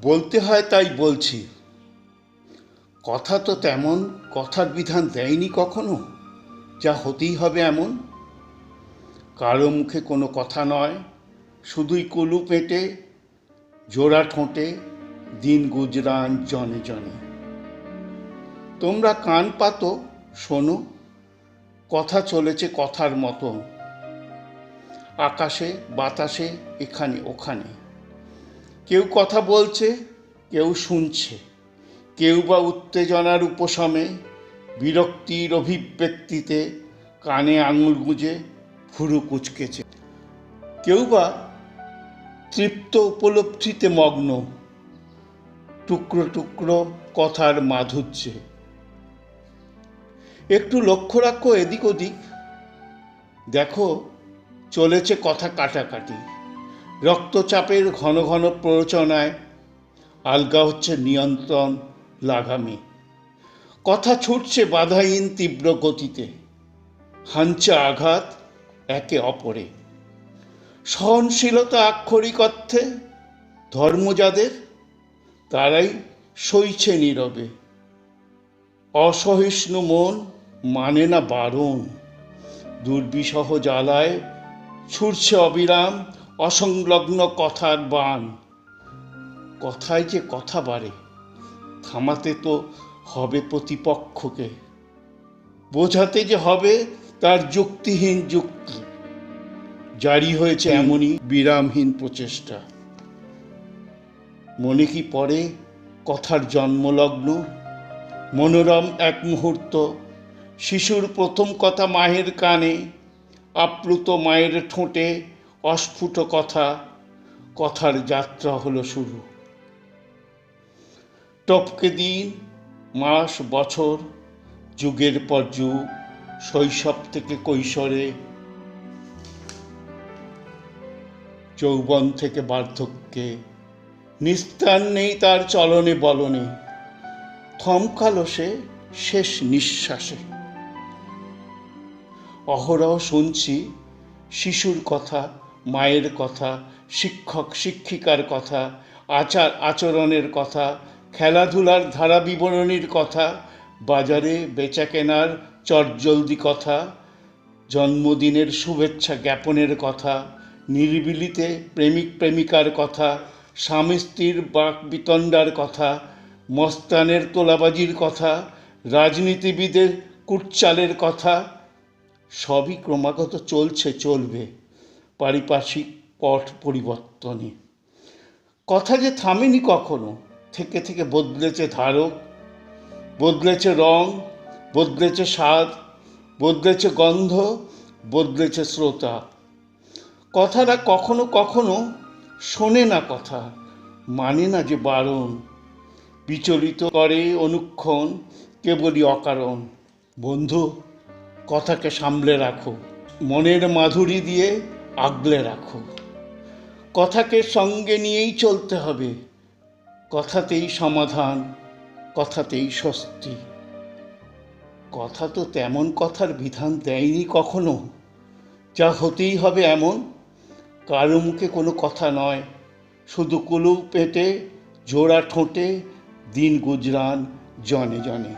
বলতে হয় তাই বলছি। কথা তো তেমন কথার বিধান দেয়নি কখনো, যা হতেই হবে এমন। কারো মুখে কোনো কথা নয়, শুধুই কুলু পেটে, জোড়া ঠোঁটে, দিন গুজরান জনে জনে। তোমরা কান পাতো, শোনো, কথা চলেছে কথার মতো, আকাশে বাতাসে এখানে ওখানে। কেউ কথা বলছে, কেউ শুনছে, কেউ বা উত্তেজনার উপশমে, বিরক্তির অভিব্যক্তিতে কানে আঙুল গুঁজে ভুরু কুঁচকেছে। কেউ বা তৃপ্ত উপলব্ধিতে মগ্ন, টুকরো টুকরো কথার মাধুর্যে। একটু লক্ষ্য রাখো এদিক ওদিক, দেখো চলেছে কথা কাটাকাটি। রক্তচাপের ঘন ঘন প্ররোচনায় আলগা হচ্ছে নিয়ন্ত্রণ লাগামে। কথা ছুটছে বাধাহীন তীব্র গতিতে, হানছে আঘাত একে অপরে। সহনশীলতা আক্ষরিক অর্থে ধর্ম যাদের, তারাই সইছে নীরবে। অসহিষ্ণু মন মানে না বারণ, দুর্বিষহ জ্বালায় ছুটছে অবিরাম অসংলগ্ন কথার বাণ। কথায় যে কথা বাড়ে, থামাতে তো হবে প্রতিপক্ষকে, বোঝাতে যে হবে তার যুক্তিহীন যুক্তি। জারি হয়েছে এমনই বিরামহীন প্রচেষ্টা। মনে কি পড়ে কথার জন্মলগ্ন, মনোরম এক মুহূর্ত, শিশুর প্রথম কথা মায়ের কানে, আপ্লুত মায়ের ঠোঁটে অস্ফুট কথা, কথার যাত্রা হলো শুরু। টপকে দিন, মাস, বছর, যুগের পর যুগ, শৈশব থেকে কৈশোরে, যৌবন থেকে বার্ধক্যে, নিস্তার নেই তার চলনে বলনে, থমকালো সে শেষ নিঃশ্বাসে। অহরহ শুনছি শিশুর কথা, মায়ের কথা, শিক্ষক শিক্ষিকার কথা, আচার আচরণের কথা, খেলাধুলার ধারা বিবরণীর কথা, বাজারে বেচা কেনার চটজলদি কথা, জন্মদিনের শুভেচ্ছা জ্ঞাপনের কথা, নিরিবিলিতে প্রেমিক প্রেমিকার কথা, স্বামী স্ত্রীর বাক বিতণ্ডার কথা, মস্তানের তোলাবাজির কথা, রাজনীতিবিদের কুটচালের কথা। সবই ক্রমাগত চলছে, চলবে পারিপার্শ্বিক পট পরিবর্তনে। কথা যে থামেনি কখনো, থেকে থেকে বদলেছে ধারক, বদলেছে রং, বদলেছে স্বাদ, বদলেছে গন্ধ, বদলেছে শ্রোতা। কথাটা কখনো কখনো শোনে না কথা, মানে না যে বারণ, বিচলিত করে অনুক্ষণ কেবলই অকারণ। বন্ধু, কথাকে সামলে রাখো, মনের মাধুরী দিয়ে আগলে রাখো। কথাকে সঙ্গে নিয়েই চলতে হবে, কথাতেই সমাধান, কথাতেই স্বস্তি। কথা তো তেমন কথার বিধান দেয়নি কখনো, যা হতেই হবে এমন। কারো মুখে কোনো কথা নয়, শুধু কুলু পেটে, জোড়া ঠোঁটে, দিন গুজরান জনে জনে।